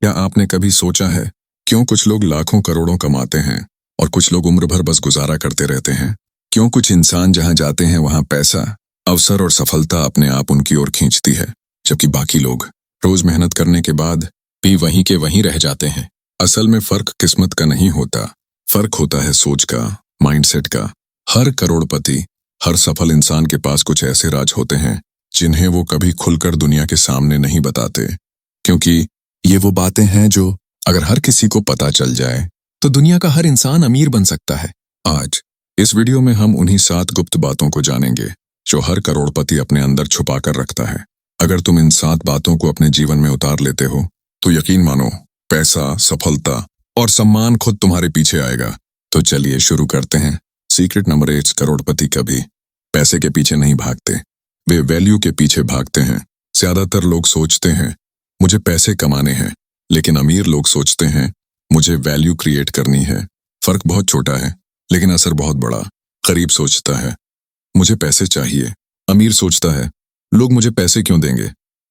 क्या आपने कभी सोचा है क्यों कुछ लोग लाखों करोड़ों कमाते हैं और कुछ लोग उम्र भर बस गुजारा करते रहते हैं? क्यों कुछ इंसान जहां जाते हैं वहां पैसा, अवसर और सफलता अपने आप उनकी ओर खींचती है, जबकि बाकी लोग रोज मेहनत करने के बाद भी वहीं के वहीं रह जाते हैं? असल में फर्क किस्मत का नहीं होता, फर्क होता है सोच का, माइंडसेट का। हर करोड़पति, हर सफल इंसान के पास कुछ ऐसे राज होते हैं जिन्हें वो कभी खुलकर दुनिया के सामने नहीं बताते, क्योंकि ये वो बातें हैं जो अगर हर किसी को पता चल जाए तो दुनिया का हर इंसान अमीर बन सकता है। आज इस वीडियो में हम उन्हीं 7 गुप्त बातों को जानेंगे जो हर करोड़पति अपने अंदर छुपा कर रखता है। अगर तुम इन 7 बातों को अपने जीवन में उतार लेते हो तो यकीन मानो, पैसा, सफलता और सम्मान खुद तुम्हारे पीछे आएगा। तो चलिए शुरू करते हैं। सीक्रेट नंबर 8, करोड़पति कभी पैसे के पीछे नहीं भागते, वे वैल्यू के पीछे भागते हैं। ज्यादातर लोग सोचते हैं मुझे पैसे कमाने हैं, लेकिन अमीर लोग सोचते हैं मुझे वैल्यू क्रिएट करनी है। फर्क बहुत छोटा है लेकिन असर बहुत बड़ा। गरीब सोचता है मुझे पैसे चाहिए, अमीर सोचता है लोग मुझे पैसे क्यों देंगे।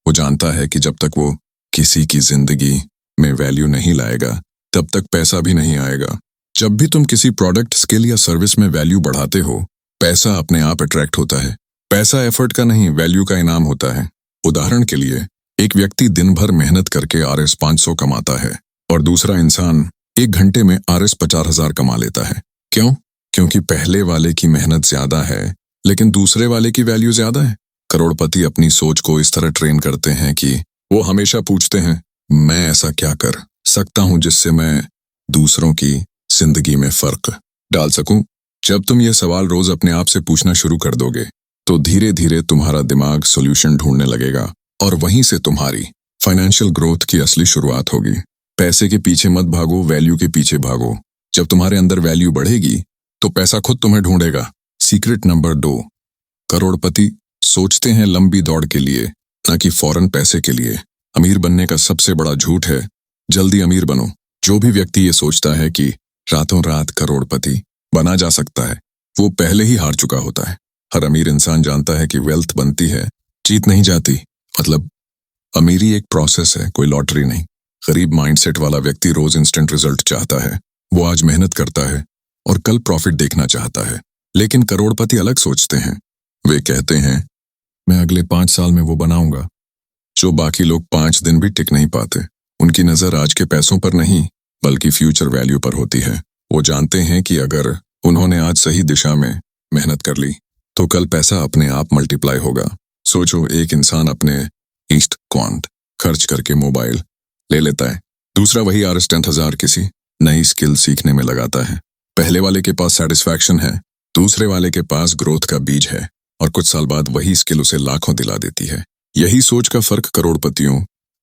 वो जानता है कि जब तक वो किसी की जिंदगी में वैल्यू नहीं लाएगा तब तक पैसा भी नहीं आएगा। जब भी तुम किसी प्रोडक्ट, स्किल या सर्विस में वैल्यू बढ़ाते हो, पैसा अपने आप अट्रैक्ट होता है। पैसा एफर्ट का नहीं, वैल्यू का इनाम होता है। उदाहरण के लिए, एक व्यक्ति दिन भर मेहनत करके RS 500 कमाता है और दूसरा इंसान 1 घंटे में RS 50,000 कमा लेता है। क्यों? क्योंकि पहले वाले की मेहनत ज्यादा है लेकिन दूसरे वाले की वैल्यू ज्यादा है। करोड़पति अपनी सोच को इस तरह ट्रेन करते हैं कि वो हमेशा पूछते हैं मैं ऐसा क्या कर सकता हूं जिससे मैं दूसरों की जिंदगी में फर्क डाल सकूं। जब तुम ये सवाल रोज अपने आप से पूछना शुरू कर दोगे तो धीरे धीरे तुम्हारा दिमाग सॉल्यूशन ढूंढने लगेगा और वहीं से तुम्हारी फाइनेंशियल ग्रोथ की असली शुरुआत होगी। पैसे के पीछे मत भागो, वैल्यू के पीछे भागो। जब तुम्हारे अंदर वैल्यू बढ़ेगी तो पैसा खुद तुम्हें ढूंढेगा। सीक्रेट नंबर 2, करोड़पति सोचते हैं लंबी दौड़ के लिए, न कि फौरन पैसे के लिए। अमीर बनने का सबसे बड़ा झूठ है जल्दी अमीर बनो। जो भी व्यक्ति ये सोचता है कि रातों रात करोड़पति बना जा सकता है, वो पहले ही हार चुका होता है। हर अमीर इंसान जानता है कि वेल्थ बनती है, जीत नहीं जाती। मतलब अमीरी एक प्रोसेस है, कोई लॉटरी नहीं। गरीब माइंडसेट वाला व्यक्ति रोज इंस्टेंट रिजल्ट चाहता है। वो आज मेहनत करता है और कल प्रॉफिट देखना चाहता है। लेकिन करोड़पति अलग सोचते हैं। वे कहते हैं मैं अगले 5 साल में वो बनाऊंगा जो बाकी लोग 5 दिन भी टिक नहीं पाते। उनकी नजर आज के पैसों पर नहीं बल्कि फ्यूचर वैल्यू पर होती है। वो जानते हैं कि अगर उन्होंने आज सही दिशा में मेहनत कर ली तो कल पैसा अपने आप मल्टीप्लाई होगा। सोचो, एक इंसान अपने ईस्ट क्वांट खर्च करके मोबाइल ले लेता है, दूसरा वही RS 10,000 किसी नई स्किल सीखने में लगाता है। पहले वाले के पास सेटिस्फैक्शन है, दूसरे वाले के पास ग्रोथ का बीज है और कुछ साल बाद वही स्किल उसे लाखों दिला देती है। यही सोच का फर्क करोड़पतियों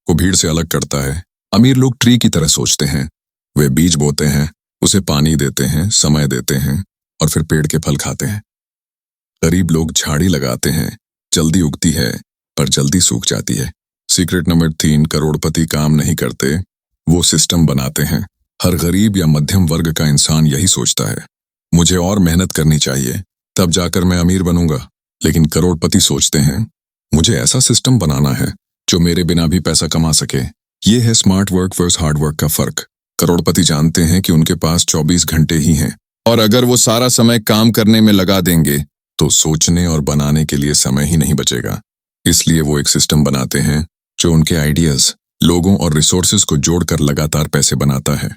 को भीड़ से अलग करता है। अमीर लोग ट्री की तरह सोचते हैं। वे बीज बोते हैं, उसे पानी देते हैं, समय देते हैं और फिर पेड़ के फल खाते हैं। गरीब लोग झाड़ी लगाते हैं, जल्दी उगती है पर जल्दी सूख जाती है। सीक्रेट नंबर 3, करोड़पति काम नहीं करते, वो सिस्टम बनाते हैं। हर गरीब या मध्यम वर्ग का इंसान यही सोचता है मुझे और मेहनत करनी चाहिए, तब जाकर मैं अमीर बनूंगा। लेकिन करोड़पति सोचते हैं मुझे ऐसा सिस्टम बनाना है जो मेरे बिना भी पैसा कमा सके। ये है smart work versus hard work का फर्क। करोड़पति जानते हैं कि उनके पास 24 घंटे ही हैं और अगर वो सारा समय काम करने में लगा देंगे तो सोचने और बनाने के लिए समय ही नहीं बचेगा। इसलिए वो एक सिस्टम बनाते हैं जो उनके आइडियाज, लोगों और रिसोर्सेज को जोड़कर लगातार पैसे बनाता है।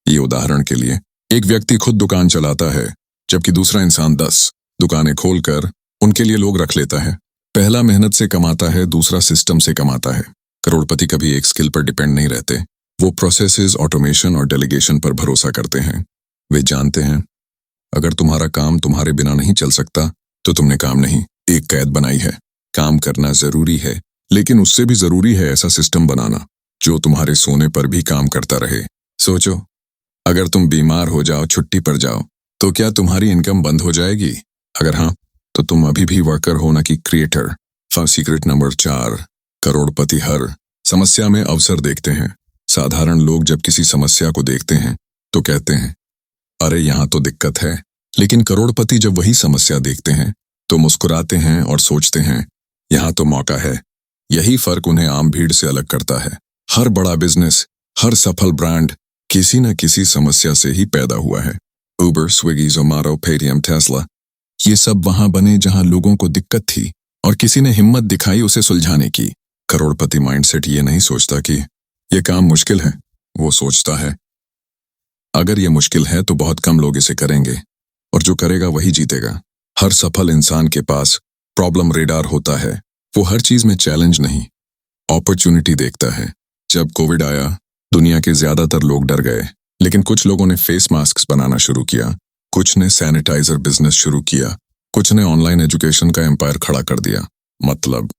ये उदाहरण के लिए, एक व्यक्ति खुद दुकान चलाता है जबकि दूसरा इंसान 10 दुकानें खोलकर उनके लिए लोग रख लेता है। पहला मेहनत से कमाता है, दूसरा सिस्टम से कमाता है। करोड़पति कभी एक स्किल पर डिपेंड नहीं रहते, वो प्रोसेसेस, ऑटोमेशन और डेलीगेशन पर भरोसा करते हैं। वे जानते हैं अगर तुम्हारा काम तुम्हारे बिना नहीं चल सकता तो तुमने काम नहीं, एक कैद बनाई है। काम करना जरूरी है लेकिन उससे भी जरूरी है ऐसा सिस्टम बनाना जो तुम्हारे सोने पर भी काम करता रहे। सोचो, अगर तुम बीमार हो जाओ, छुट्टी पर जाओ, तो क्या तुम्हारी इनकम बंद हो जाएगी? अगर हाँ, तो तुम अभी भी वर्कर हो, ना कि क्रिएटर। सीक्रेट नंबर 4, करोड़पति हर समस्या में अवसर देखते हैं। साधारण लोग जब किसी समस्या को देखते हैं तो कहते हैं अरे यहाँ तो दिक्कत है, लेकिन करोड़पति जब वही समस्या देखते हैं तो मुस्कुराते हैं और सोचते हैं यहाँ तो मौका है। यही फर्क उन्हें आम भीड़ से अलग करता है। हर बड़ा बिजनेस हर सफल ब्रांड किसी न किसी समस्या से ही पैदा हुआ है। उबर, स्विगी, जोमाटो, पेटीएम, टेस्ला, ये सब वहां बने जहां लोगों को दिक्कत थी और किसी ने हिम्मत दिखाई उसे सुलझाने की। करोड़पति माइंडसेट ये नहीं सोचता कि ये काम मुश्किल है, वो सोचता है अगर ये मुश्किल है तो बहुत कम लोग इसे करेंगे और जो करेगा वही जीतेगा। हर सफल इंसान के पास प्रॉब्लम रेडार होता है। वो हर चीज में चैलेंज नहीं, अपॉर्चुनिटी देखता है। जब कोविड आया, दुनिया के ज्यादातर लोग डर गए, लेकिन कुछ लोगों ने फेस मास्क बनाना शुरू किया, कुछ ने सैनिटाइजर बिजनेस शुरू किया, कुछ ने ऑनलाइन एजुकेशन का एम्पायर खड़ा कर दिया। मतलब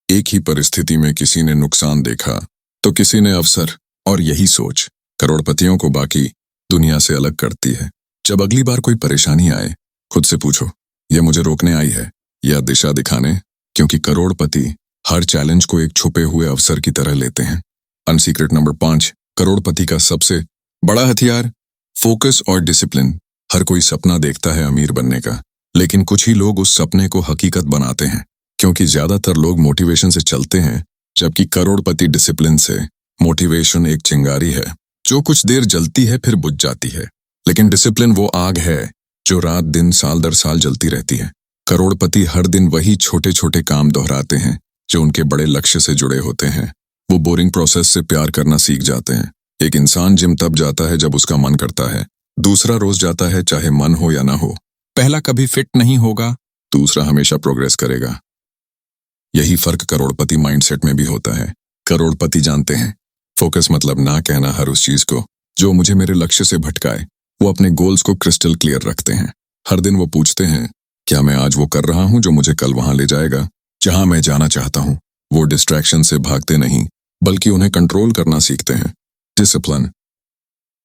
एक ही परिस्थिति में किसी ने नुकसान देखा तो किसी ने अवसर, और यही सोच करोड़पतियों को बाकी दुनिया से अलग करती है। जब अगली बार कोई परेशानी आए, खुद से पूछो, यह मुझे रोकने आई है या दिशा दिखाने? क्योंकि करोड़पति हर चैलेंज को एक छुपे हुए अवसर की तरह लेते हैं। अनसीक्रेट नंबर 5, करोड़पति का सबसे बड़ा हथियार फोकस और डिसिप्लिन। हर कोई सपना देखता है अमीर बनने का, लेकिन कुछ ही लोग उस सपने को हकीकत बनाते हैं। क्योंकि ज्यादातर लोग मोटिवेशन से चलते हैं, जबकि करोड़पति डिसिप्लिन से। मोटिवेशन एक चिंगारी है जो कुछ देर जलती है फिर बुझ जाती है, लेकिन डिसिप्लिन वो आग है जो रात दिन साल दर साल जलती रहती है। करोड़पति हर दिन वही छोटे छोटे काम दोहराते हैं जो उनके बड़े लक्ष्य से जुड़े होते हैं। वो बोरिंग प्रोसेस से प्यार करना सीख जाते हैं। एक इंसान जिम तब जाता है जब उसका मन करता है, दूसरा रोज जाता है चाहे मन हो या ना हो। पहला कभी फिट नहीं होगा, दूसरा हमेशा प्रोग्रेस करेगा। यही फर्क करोड़पति माइंडसेट में भी होता है। करोड़पति जानते हैं फोकस मतलब ना कहना हर उस चीज को जो मुझे मेरे लक्ष्य से भटकाए। वो अपने गोल्स को क्रिस्टल क्लियर रखते हैं। हर दिन वो पूछते हैं, क्या मैं आज वो कर रहा हूं जो मुझे कल वहां ले जाएगा जहां मैं जाना चाहता हूं? वो डिस्ट्रैक्शन से भागते नहीं, बल्कि उन्हें कंट्रोल करना सीखते हैं। डिसिप्लिन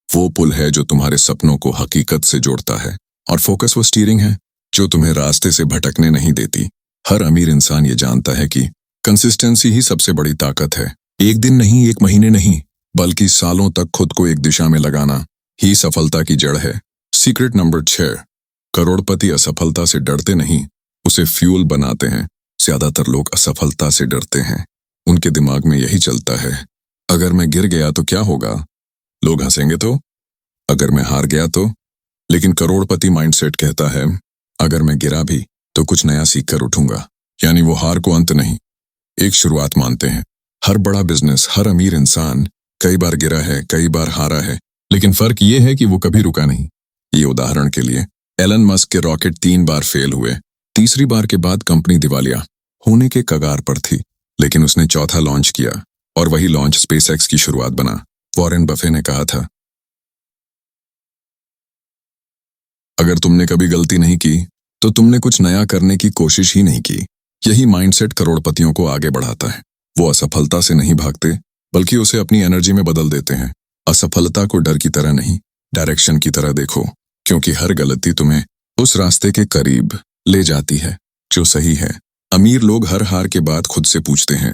वो पुल है जो तुम्हारे सपनों को हकीकत से जोड़ता है, और फोकस वो स्टीयरिंग है जो तुम्हें रास्ते से भटकने नहीं देती। हर अमीर इंसान ये जानता है कि कंसिस्टेंसी ही सबसे बड़ी ताकत है। एक दिन नहीं, एक महीने नहीं, बल्कि सालों तक खुद को एक दिशा में लगाना ही सफलता की जड़ है। सीक्रेट नंबर 6, करोड़पति असफलता से डरते नहीं, उसे फ्यूल बनाते हैं। ज्यादातर लोग असफलता से डरते हैं। उनके दिमाग में यही चलता है, अगर मैं गिर गया तो क्या होगा? लोग हंसेंगे तो? अगर मैं हार गया तो? लेकिन करोड़पति माइंडसेट कहता है, अगर मैं गिरा भी तो कुछ नया सीख कर उठूंगा। यानी वो हार को अंत नहीं, एक शुरुआत मानते हैं। हर बड़ा बिजनेस, हर अमीर इंसान कई बार गिरा है, कई बार हारा है, लेकिन फर्क ये है कि वो कभी रुका नहीं। ये उदाहरण के लिए, एलन मस्क के रॉकेट 3 बार फेल हुए। तीसरी बार के बाद कंपनी दिवालिया होने के कगार पर थी, लेकिन उसने चौथा लॉन्च किया और वही लॉन्च स्पेसएक्स की शुरुआत बना। वॉरेन बफे ने कहा था, अगर तुमने कभी गलती नहीं की तो तुमने कुछ नया करने की कोशिश ही नहीं की। यही माइंडसेट करोड़पतियों को आगे बढ़ाता है। वो असफलता से नहीं भागते, बल्कि उसे अपनी एनर्जी में बदल देते हैं। असफलता को डर की तरह नहीं, डायरेक्शन की तरह देखो, क्योंकि हर गलती तुम्हें उस रास्ते के करीब ले जाती है जो सही है। अमीर लोग हर हार के बाद खुद से पूछते हैं,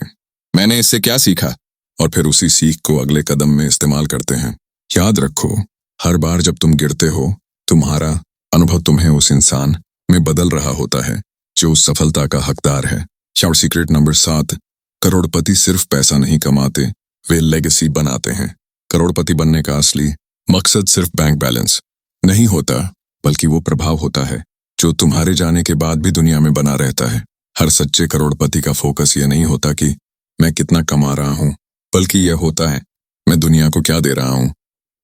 मैंने इससे क्या सीखा? और फिर उसी सीख को अगले कदम में इस्तेमाल करते हैं। याद रखो, हर बार जब तुम गिरते हो, तुम्हारा अनुभव तुम्हें उस इंसान में बदल रहा होता है जो उस सफलता का हकदार है। और सीक्रेट नंबर 7, करोड़पति सिर्फ पैसा नहीं कमाते, वे लेगेसी बनाते हैं। करोड़पति बनने का असली मकसद सिर्फ बैंक बैलेंस नहीं होता, बल्कि वो प्रभाव होता है जो तुम्हारे जाने के बाद भी दुनिया में बना रहता है। हर सच्चे करोड़पति का फोकस ये नहीं होता कि मैं कितना कमा रहा हूं, बल्कि यह होता है मैं दुनिया को क्या दे रहा हूं।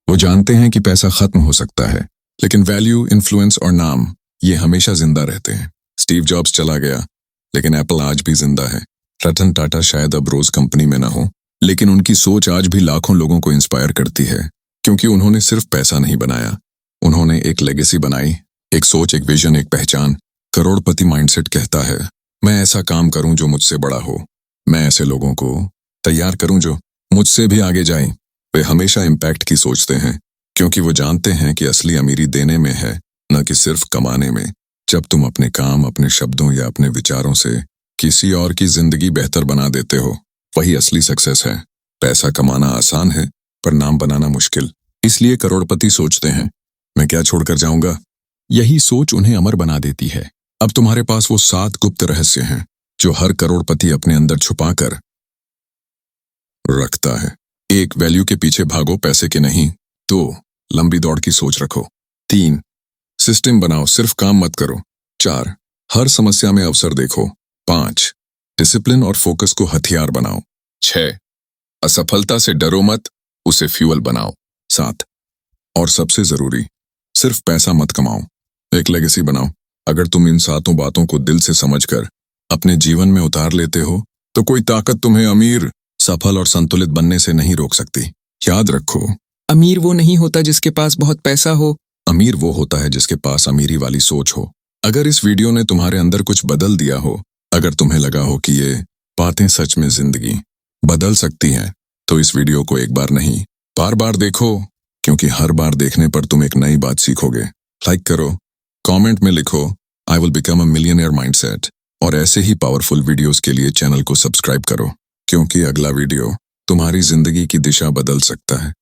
वो जानते हैं कि पैसा खत्म हो सकता है, लेकिन वैल्यू, इन्फ्लुएंस और नाम ये हमेशा जिंदा रहते हैं। स्टीव जॉब्स चला गया, लेकिन एप्पल आज भी जिंदा है। रतन टाटा शायद अब रोज कंपनी में ना हो, लेकिन उनकी सोच आज भी लाखों लोगों को इंस्पायर करती है, क्योंकि उन्होंने सिर्फ पैसा नहीं बनाया, उन्होंने एक लेगेसी बनाई, एक सोच, एक विजन, एक पहचान। करोड़पति माइंडसेट कहता है, मैं ऐसा काम करूं जो मुझसे बड़ा हो, मैं ऐसे लोगों को तैयार करूं जो मुझसे भी आगे जाएं। वे हमेशा इम्पैक्ट की सोचते हैं, क्योंकि वो जानते हैं कि असली अमीरी देने में है, न कि सिर्फ कमाने में। जब तुम अपने काम, अपने शब्दों या अपने विचारों से किसी और की जिंदगी बेहतर बना देते हो, वही असली सक्सेस है। पैसा कमाना आसान है, पर नाम बनाना मुश्किल। इसलिए करोड़पति सोचते हैं, मैं क्या छोड़कर जाऊंगा? यही सोच उन्हें अमर बना देती है। अब तुम्हारे पास वो 7 गुप्त रहस्य हैं जो हर करोड़पति अपने अंदर छुपा कर रखता है। 1. वैल्यू के पीछे भागो, पैसे के नहीं। 2. लंबी दौड़ की सोच रखो। 3. सिस्टम बनाओ, सिर्फ काम मत करो। 4. हर समस्या में अवसर देखो। 5. डिसिप्लिन और फोकस को हथियार बनाओ। 6. असफलता से डरो मत, उसे फ्यूल बनाओ। 7. और सबसे जरूरी, सिर्फ पैसा मत कमाओ, एक लेगेसी बनाओ। अगर तुम इन 7 बातों को दिल से समझकर अपने जीवन में उतार लेते हो तो कोई ताकत तुम्हें अमीर, सफल और संतुलित बनने से नहीं रोक सकती। याद रखो, अमीर वो नहीं होता जिसके पास बहुत पैसा हो। अमीर वो होता है जिसके पास अमीरी वाली सोच हो। अगर इस वीडियो ने तुम्हारे अंदर कुछ बदल दिया हो, अगर तुम्हें लगा हो कि ये बातें सच में जिंदगी बदल सकती हैं, तो इस वीडियो को एक बार नहीं, बार बार देखो, क्योंकि हर बार देखने पर तुम एक नई बात सीखोगे। लाइक करो, कमेंट में लिखो I will become a millionaire mindset, और ऐसे ही पावरफुल वीडियोस के लिए चैनल को सब्सक्राइब करो, क्योंकि अगला वीडियो तुम्हारी जिंदगी की दिशा बदल सकता है।